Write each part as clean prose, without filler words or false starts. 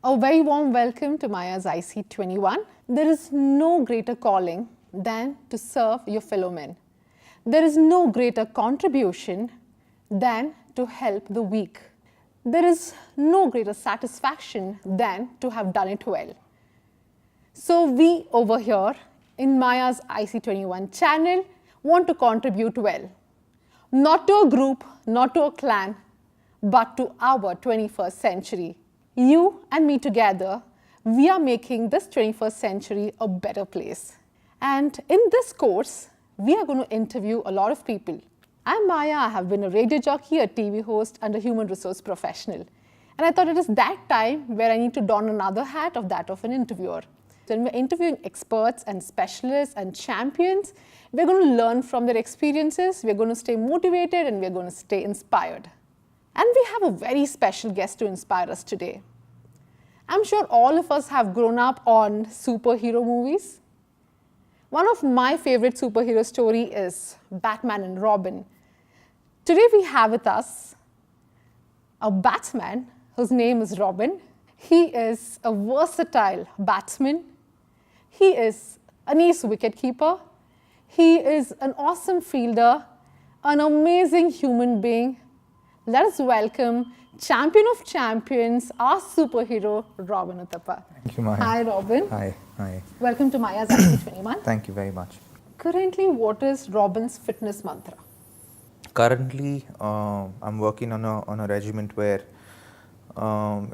A very warm welcome to Maya's IC21. There is no greater calling than to serve your fellow men. There is no greater contribution than to help the weak. There is no greater satisfaction than to have done it well. So we over here in Maya's IC21 channel want to contribute well. Not to a group, not to a clan, but to our 21st century. You and me together, we are making this 21st century a better place. And in this course, we are going to interview a lot of people. I'm Maya, I have been a radio jockey, a TV host and a human resource professional. And I thought it is that time where I need to don another hat of that of an interviewer. When we're interviewing experts and specialists and champions, we're going to learn from their experiences, we're going to stay motivated and we're going to stay inspired. And we have a very special guest to inspire us today. I'm sure all of us have grown up on superhero movies. One of my favorite superhero story is Batman and Robin. Today we have with us a Batman whose name is Robin. He is a versatile batsman. He is an ace wicketkeeper. He is an awesome fielder, an amazing human being. Let us welcome champion of champions, our superhero, Robin Uthappa. Thank you, Maya. Hi, Robin. Hi. Hi. Welcome to Maya's IC21. Thank you very much. Currently, what is Robin's fitness mantra? Currently, I'm working on a regiment where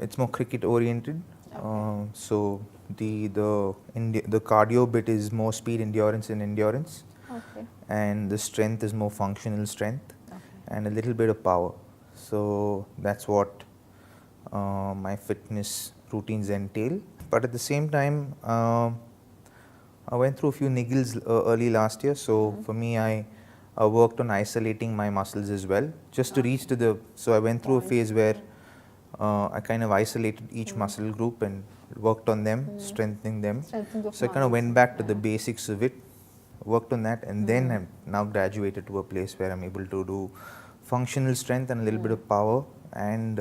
it's more cricket oriented. Okay. So the cardio bit is more speed, endurance, and endurance, Okay. and the strength is more functional strength, Okay. and a little bit of power. So that's what my fitness routines entail. But at the same time, I went through a few niggles early last year. So for me, I worked on isolating my muscles as well, just to reach to the. So I went through a phase where I kind of isolated each muscle group and worked on them, strengthening them. So I kind of went back to the basics of it, worked on that, and then I'm now graduated to a place where I'm able to do functional strength and a little bit of power and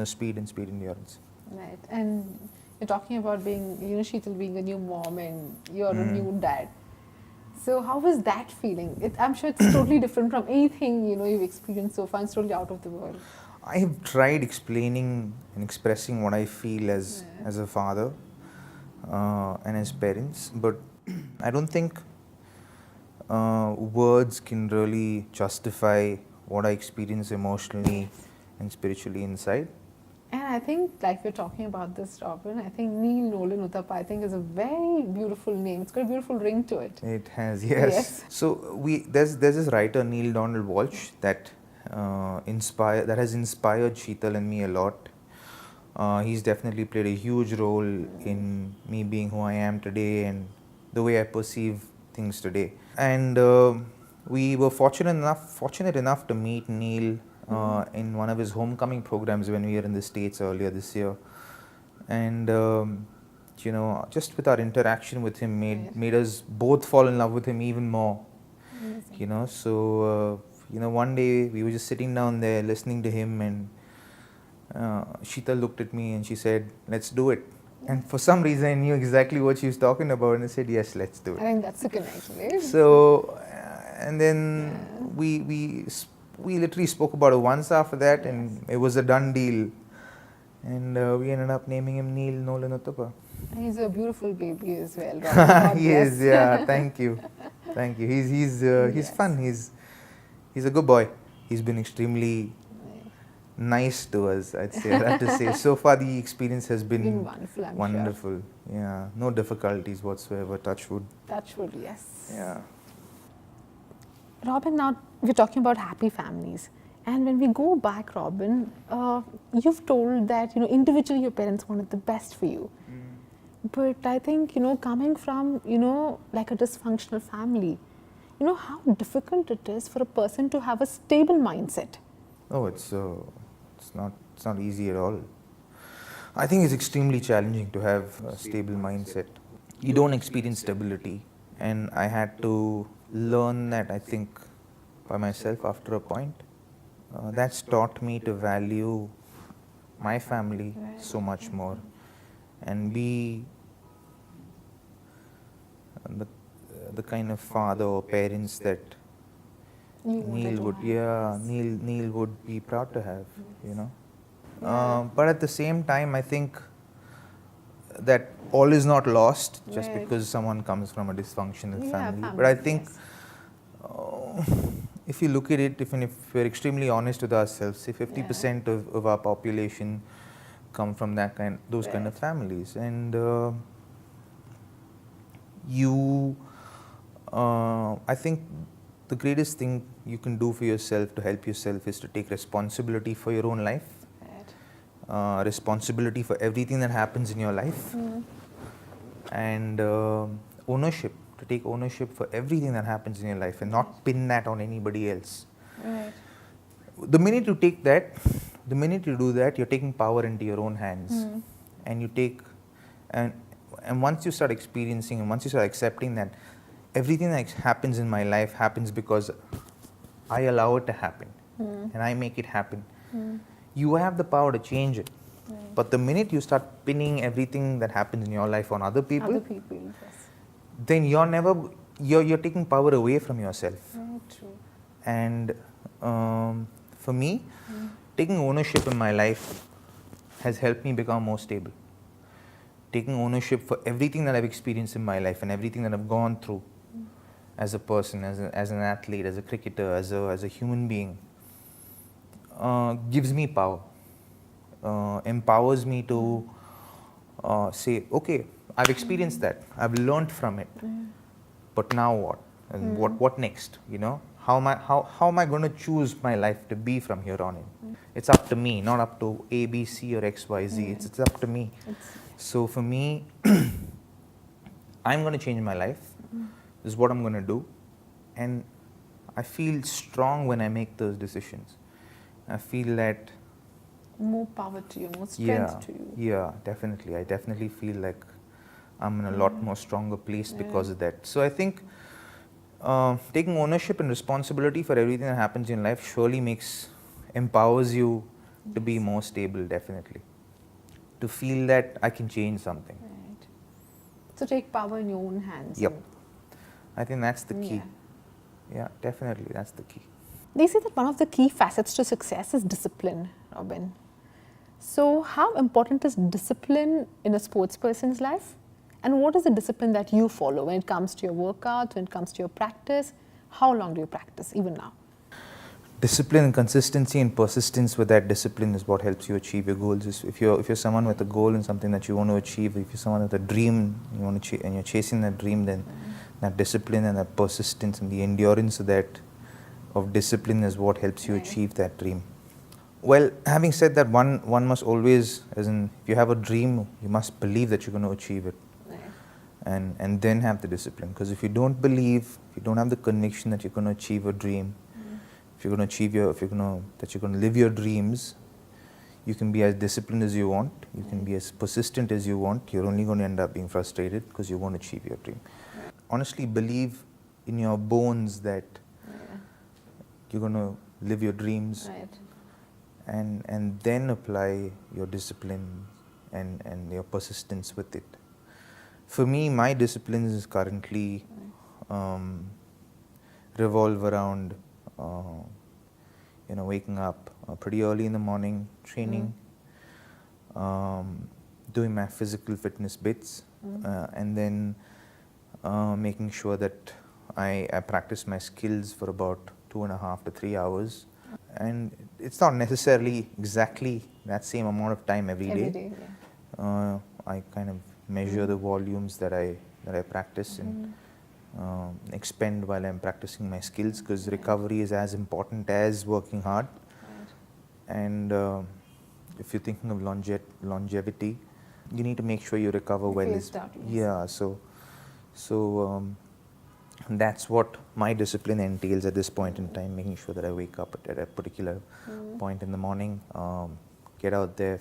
speed and speed endurance. Right. And you're talking about being, Sheetal being a new mom and you're a new dad. So how was that feeling? I'm sure it's totally different from anything, you've experienced so far. It's totally out of the world. I have tried explaining and expressing what I feel as a father and as parents, but I don't think words can really justify what I experience emotionally and spiritually inside. And I think, like we're talking about this, Robin, I think Neil Nolan Uthappa, I think, is a very beautiful name. It's got a beautiful ring to it. It has, yes. So there's this writer, Neil Nolan Uthappa, that has inspired Sheetal and me a lot. He's definitely played a huge role in me being who I am today and the way I perceive things today. And we were fortunate enough to meet Neil in one of his homecoming programs when we were in the States earlier this year. And just with our interaction with him made us both fall in love with him even more. Amazing. So one day we were just sitting down there listening to him, and Sheetal looked at me and she said, "Let's do it." And for some reason I knew exactly what she was talking about, and I said, "Yes, let's do it." I think that's the connection, right? So, and then we literally spoke about it once after that, and it was a done deal. And we ended up naming him Neil Nolan Uthappa. He's a beautiful baby as well, Robin. He is, yeah. Thank you. He's fun. He's a good boy. He's been extremely nice to us, I'd say. I have to say, so far the experience has been wonderful, I'm wonderful. Sure. Yeah, no difficulties whatsoever. Touch wood. Touch wood, yes. Yeah. Robin, now we're talking about happy families. And when we go back, Robin, you've told that, individually your parents wanted the best for you. But I think, coming from, like a dysfunctional family, how difficult it is for a person to have a stable mindset. Oh, it's not easy at all. I think it's extremely challenging to have a stable mindset. You don't experience stability, and I had to learn that, I think, by myself after a point. That's taught me to value my family so much more, and be the, the kind of father or parents that You wanted to have. Neil would be proud to have, you know. But at the same time, I think that all is not lost just Right. because someone comes from a dysfunctional Yeah, family. But I think yes. if you look at it, if we're extremely honest with ourselves, say 50% of our population come from those kind of Right. families, and I think the greatest thing you can do for yourself to help yourself is to take responsibility for your own life, Right. responsibility for everything that happens in your life, and ownership, to take ownership for everything that happens in your life and not pin that on anybody else. Right. The minute you take that, the minute you do that, you're taking power into your own hands, and you take, and once you start experiencing and once you start accepting that everything that happens in my life happens because I allow it to happen and I make it happen, you have the power to change it. But the minute you start pinning everything that happens in your life on other people, Yes. then you're taking power away from yourself. Very true. And for me, taking ownership in my life has helped me become more stable. Taking ownership for everything that I've experienced in my life and everything that I've gone through as a person, as an athlete, as a cricketer, as a human being, gives me power, empowers me to say, okay, I've experienced that, I've learned from it, but now what? And what next? You know, how am I going to choose my life to be from here on in? It's up to me, not up to A, B, C, or X, Y, Z. It's up to me. So for me, I'm going to change my life. This is what I'm going to do, and I feel strong when I make those decisions. I feel that More power to you, more strength to you. yeah, definitely. I definitely feel like I'm in a lot more stronger place because of that. So I think taking ownership and responsibility for everything that happens in life surely empowers you to be more stable, definitely. To feel that I can change something. Right. So take power in your own hands. Yep. I think that's the key. Yeah. Yeah, definitely, that's the key. They say that one of the key facets to success is discipline, Robin. So how important is discipline in a sports person's life? And what is the discipline that you follow when it comes to your workouts, when it comes to your practice? How long do you practice even now? Discipline and consistency and persistence with that discipline is what helps you achieve your goals. If you're someone with a goal and something that you want to achieve, if you're someone with a dream and you're chasing that dream, then that discipline and that persistence and the endurance of discipline is what helps you achieve that dream. Well, having said that, one must always, as in, if you have a dream, you must believe that you're going to achieve it, and then have the discipline. Because if you don't believe, if you don't have the conviction that you're going to achieve a dream, if you're going to live your dreams, you can be as disciplined as you want, you can be as persistent as you want, you're only going to end up being frustrated because you won't achieve your dream. Honestly, believe in your bones that you're going to live your dreams, and then apply your discipline and your persistence with it. For me, my disciplines is currently revolve around waking up pretty early in the morning, training, doing my physical fitness bits, and then making sure that I practice my skills for about 2.5 to 3 hours. And it's not necessarily exactly that same amount of time every day. I kind of measure the volumes that I practice and expend while I'm practicing my skills, because recovery is as important as working hard. And if you're thinking of longevity, you need to make sure you recover well. Yeah, so that's what my discipline entails at this point in time, making sure that I wake up at a particular point in the morning, get out there,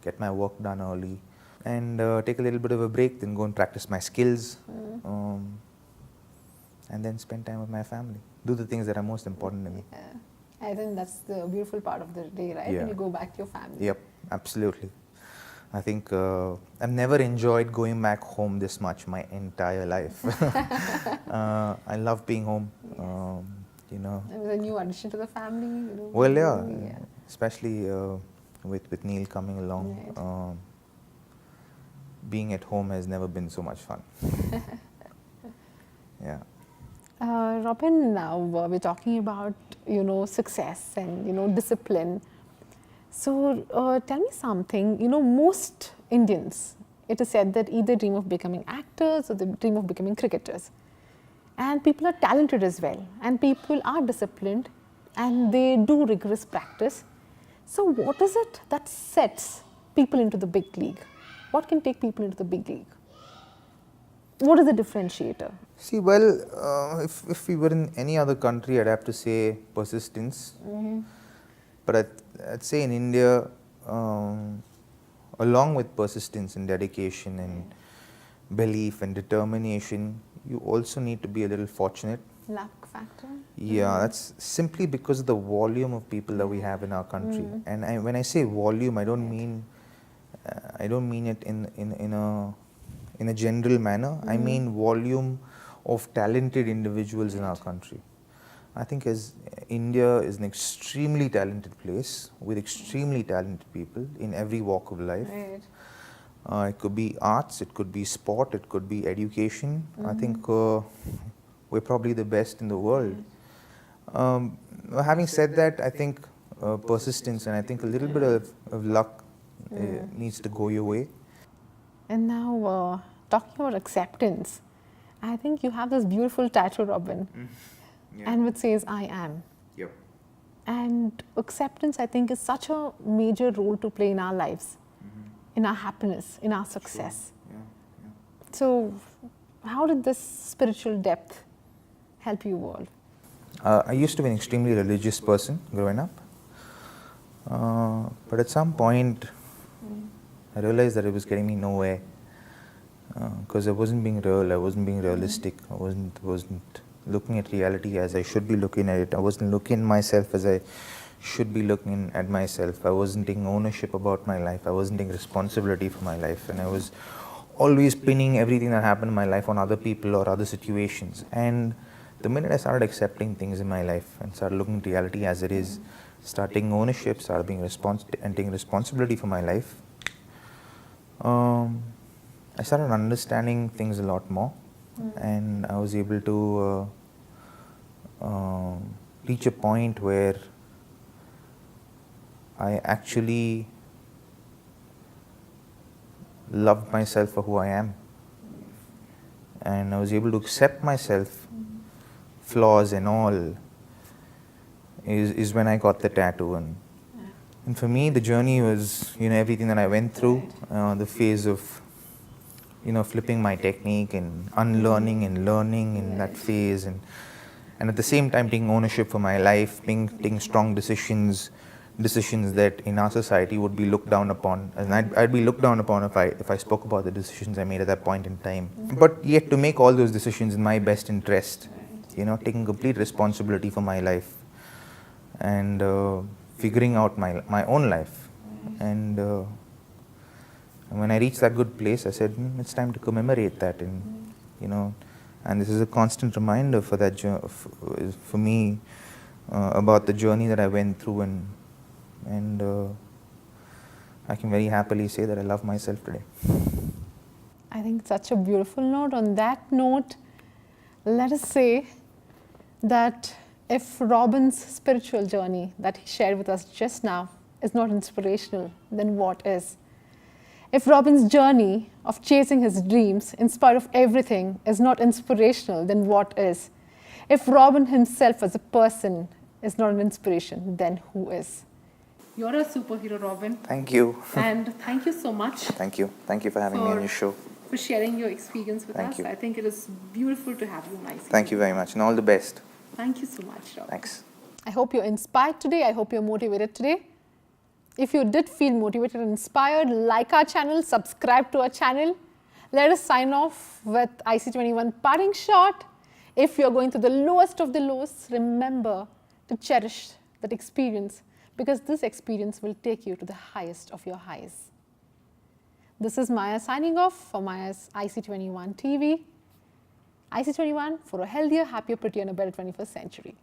get my work done early, and take a little bit of a break, then go and practice my skills, and then spend time with my family. Do the things that are most important to me. I think that's the beautiful part of the day, right? Yeah. When you go back to your family. Yep, absolutely. I think I've never enjoyed going back home this much my entire life. I love being home. You know. It was a new addition to the family. You know, Well, yeah, yeah. especially with Neil coming along. Right. Being at home has never been so much fun. Yeah. Robin, now we're talking about, you know, success and, you know, discipline. So tell me something, you know, most Indians, it is said that either dream of becoming actors or they dream of becoming cricketers. And people are talented as well, and people are disciplined and they do rigorous practice. So what is it that sets people into the big league? What can take people into the big league? What is the differentiator? See, well, if we were in any other country, I'd have to say persistence. But I'd say in India, along with persistence and dedication and belief and determination, you also need to be a little fortunate. Luck factor? Yeah, that's simply because of the volume of people that we have in our country. And when I say volume, I don't mean it in a general manner. I mean volume of talented individuals in our country. I think as India is an extremely talented place with extremely talented people in every walk of life. Right. It could be arts, it could be sport, it could be education. I think we're probably the best in the world. Having said that, I think persistence and I think a little bit of luck needs to go your way. And now, talking about acceptance, I think you have this beautiful tattoo, Robin, and which says, I am. Yep. And acceptance, I think, is such a major role to play in our lives, in our happiness, in our success. Sure. Yeah. So, how did this spiritual depth help you evolve? I used to be an extremely religious person growing up. But at some point, I realized that it was getting me nowhere. Because I wasn't being real, I wasn't being realistic, I wasn't looking at reality as I should be looking at it. I wasn't looking at myself as I should be looking at myself. I wasn't taking ownership about my life. I wasn't taking responsibility for my life. And I was always pinning everything that happened in my life on other people or other situations. And the minute I started accepting things in my life and started looking at reality as it is, started taking ownership, started being and taking responsibility for my life, I started understanding things a lot more. And I was able to reach a point where I actually loved myself for who I am. And I was able to accept myself, flaws and all, is when I got the tattoo. And for me, the journey was, everything that I went through, the phase of, flipping my technique and unlearning and learning in that phase, and at the same time taking ownership for my life, taking strong decisions that in our society would be looked down upon, and I'd be looked down upon if I spoke about the decisions I made at that point in time. But yet to make all those decisions in my best interest, taking complete responsibility for my life and figuring out my own life. And when I reached that good place, I said, it's time to commemorate that, and this is a constant reminder for that for me about the journey that I went through, and I can very happily say that I love myself today. I think it's such a beautiful note. On that note, let us say that if Robin's spiritual journey that he shared with us just now is not inspirational, then what is? If Robin's journey of chasing his dreams in spite of everything is not inspirational, then what is? If Robin himself as a person is not an inspiration, then who is? You're a superhero, Robin. Thank you. And thank you so much. Thank you. Thank you for having me on your show. For sharing your experience with Thank us. you. I think it is beautiful to have you, my Thank you very much, and all the best. Thank you so much, Robin. Thanks. I hope you're inspired today. I hope you're motivated today. If you did feel motivated and inspired, like our channel, subscribe to our channel. Let us sign off with IC21 parting shot. If you're going through the lowest of the lows, remember to cherish that experience, because this experience will take you to the highest of your highs. This is Maya signing off for Maya's IC21 TV. IC21 for a healthier, happier, prettier and a better 21st century.